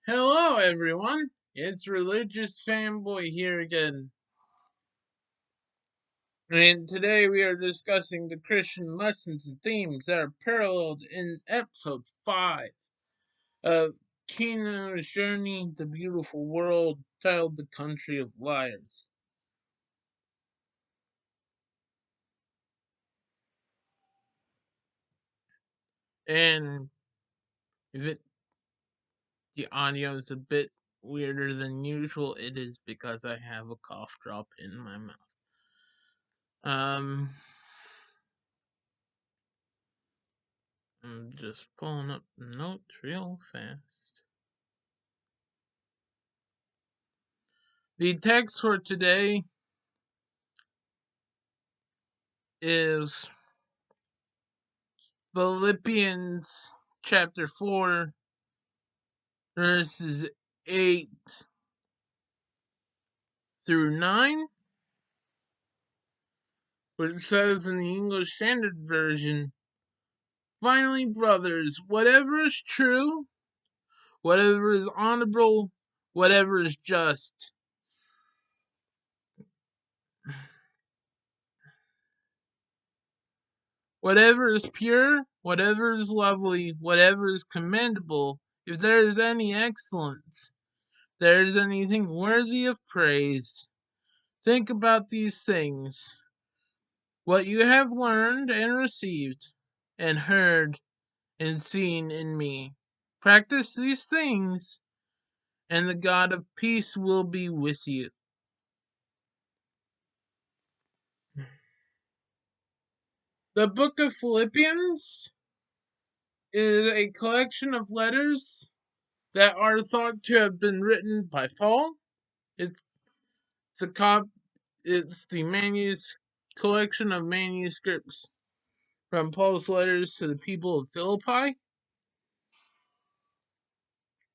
Hello, everyone. It's Religious Fanboy here again. And today we are discussing the Christian lessons and themes that are paralleled in episode 5 of Kino's Journey to Beautiful World, titled The Country of Liars. And if the audio is a bit weirder than usual, it is because I have a cough drop in my mouth. I'm just pulling up the notes real fast. The text for today is Philippians chapter 4, verses 8 through 9, which says in the English Standard Version, "Finally, brothers, whatever is true, whatever is honorable, whatever is just, whatever is pure, whatever is lovely, whatever is commendable, if there is any excellence, there is anything worthy of praise, think about these things. What you have learned and received, and heard and seen in me, practice these things, and the God of peace will be with you." The book of Philippians is a collection of letters that are thought to have been written by Paul. It's it's the collection of manuscripts from Paul's letters to the people of Philippi.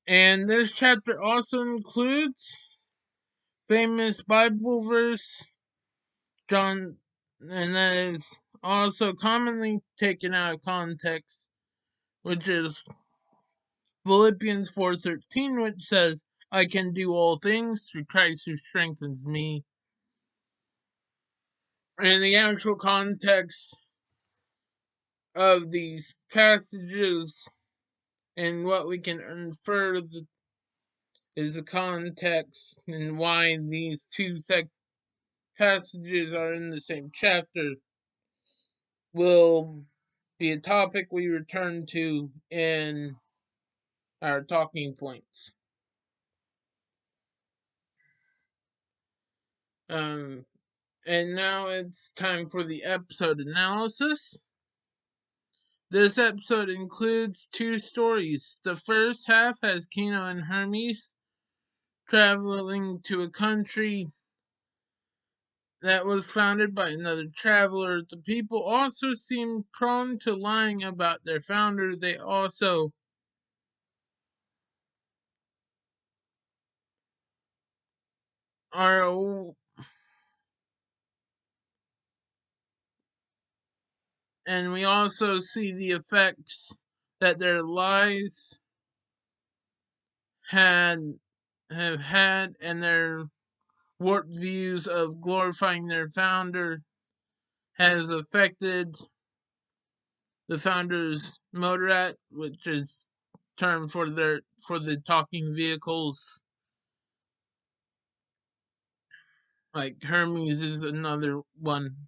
And this chapter also includes famous Bible verse, John, and that is also commonly taken out of context, which is Philippians 4:13, which says, "I can do all things through Christ who strengthens me." And the actual context of these passages and what we can infer is the context and why these two passages are in the same chapter will be a topic we return to in our talking points. Um, and now it's time for the episode analysis. This episode includes two stories. The first half has Kino and Hermes traveling to a country that was founded by another traveler. The people also seem prone to lying about their founder. They also are, and we also see the effects that their lies had have had, and their warped views of glorifying their founder has affected the founder's motorat, which is term for the talking vehicles. Like Hermes is another one.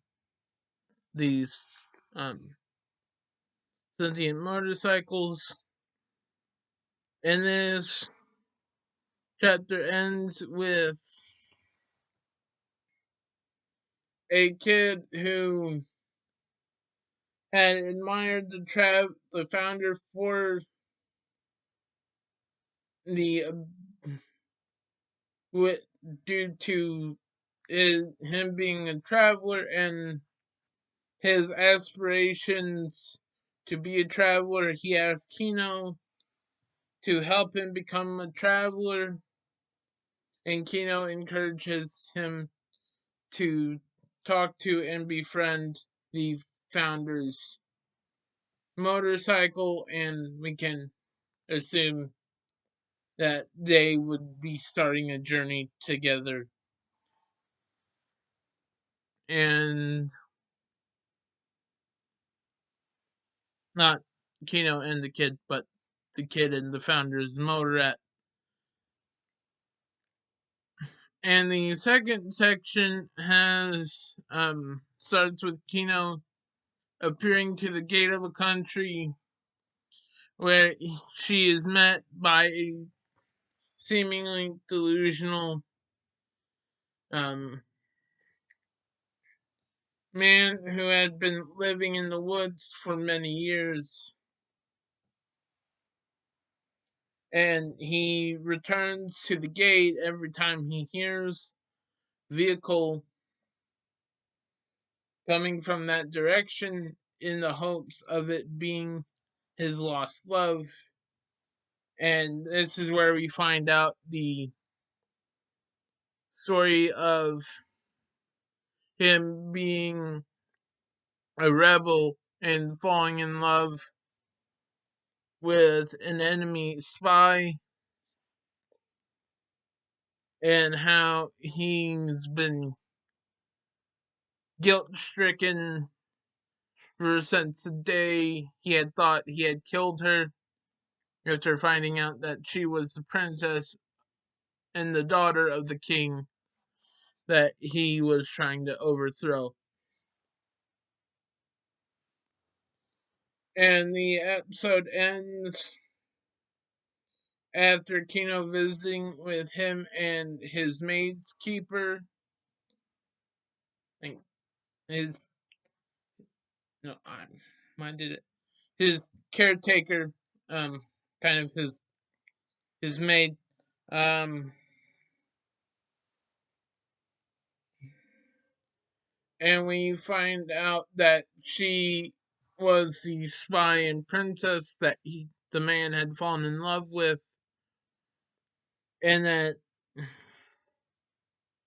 These sentient motorcycles. And this chapter ends with a kid who had admired the founder for the due to him being a traveler and his aspirations to be a traveler. He asked Kino to help him become a traveler, and Kino encourages him to talk to and befriend the founder's motorcycle, and we can assume that they would be starting a journey together. And not Kino and the kid, but the kid and the founder's motorette. And the second section has starts with Kino appearing to the gate of a country where she is met by a seemingly delusional um, man who had been living in the woods for many years. And he returns to the gate every time he hears vehicle coming from that direction in the hopes of it being his lost love. And this is where we find out the story of him being a rebel and falling in love with an enemy spy, and how he's been guilt stricken since the day he had thought he had killed her after finding out that she was the princess and the daughter of the king that he was trying to overthrow. And the episode ends after Kino visiting with him and his maid's keeper. I think his no, I did it. His caretaker, um, kind of his maid, um, and we find out that she was the spy and princess that the man had fallen in love with, and that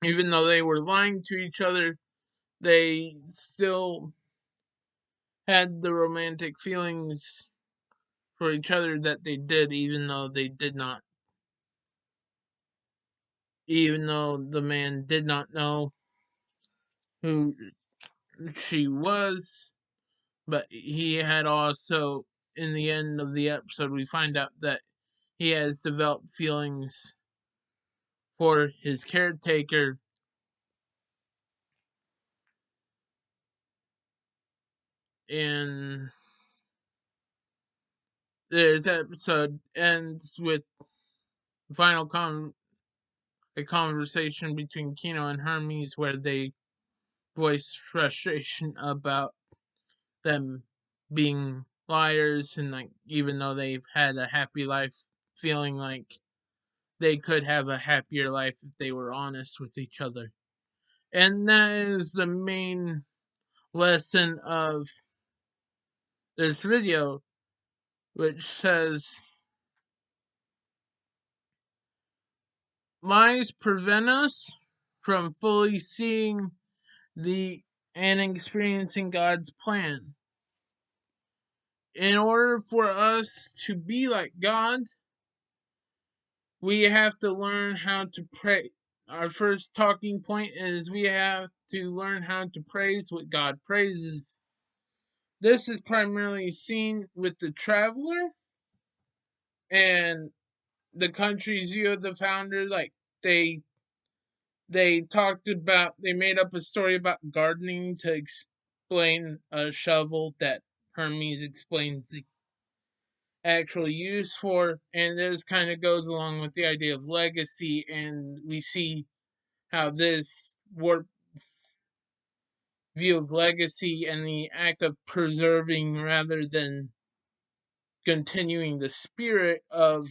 even though they were lying to each other, they still had the romantic feelings for each other that they did, even though they did not, even though the man did not know who she was. But he had also, in the end of the episode, we find out that he has developed feelings for his caretaker. And this episode ends with final a conversation between Kino and Hermes where they voice frustration about them being liars, and like even though they've had a happy life, feeling like they could have a happier life if they were honest with each other. And that is the main lesson of this video, which says lies prevent us from fully seeing the and experiencing God's plan. In order for us to be like God, we have to learn how to pray. Our first talking point is we have to learn how to praise what God praises. This is primarily seen with the traveler and the country's view of the founder. Like they talked about, they made up a story about gardening to explain a shovel that Hermes explains the actual use for, and this kind of goes along with the idea of legacy, and we see how this warped view of legacy and the act of preserving rather than continuing the spirit of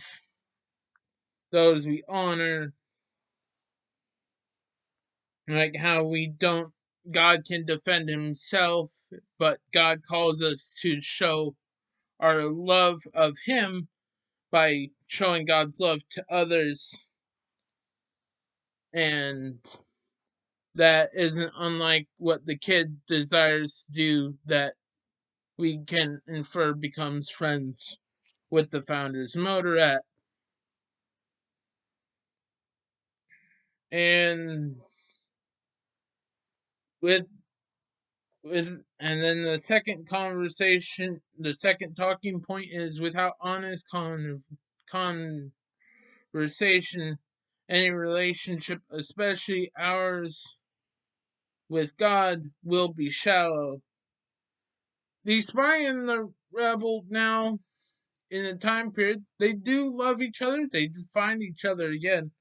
those we honor, like how we don't, God can defend himself, but God calls us to show our love of him by showing God's love to others. And that isn't unlike what the kid desires to do, that we can infer becomes friends with the founder's motorette. And with and then the second talking point is without honest conversation, any relationship, especially ours with God, will be shallow. The spy and the rebel now, in the time period, they do love each other, they find each other again,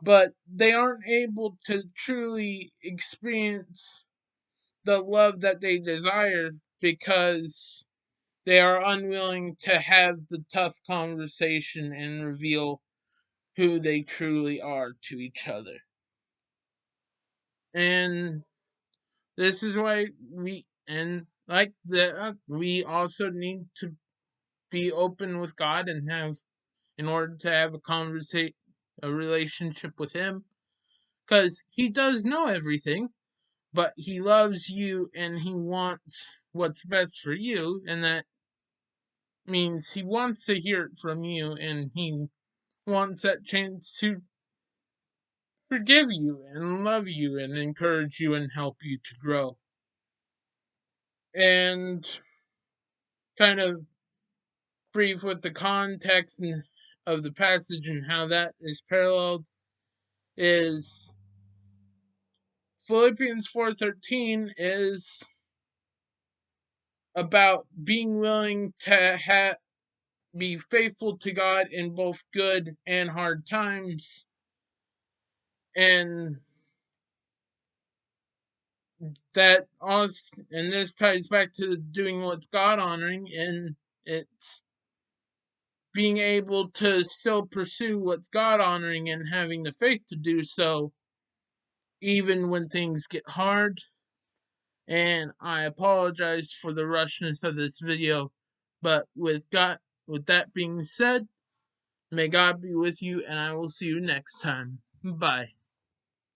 but they aren't able to truly experience the love that they desire because they are unwilling to have the tough conversation and reveal who they truly are to each other. And this is why we also need to be open with God and have in order to have a relationship with him, cuz he does know everything, but he loves you and he wants what's best for you, and that means he wants to hear it from you, and he wants that chance to forgive you and love you and encourage you and help you to grow. And kind of brief with the context of the passage and how that is paralleled is Philippians 4:13 is about being willing to be faithful to God in both good and hard times. And this ties back to doing what's God honoring, and it's being able to still pursue what's God honoring and having the faith to do so even when things get hard. And I apologize for the rushness of this video, but with that being said, may God be with you, and I will see you next time. Bye.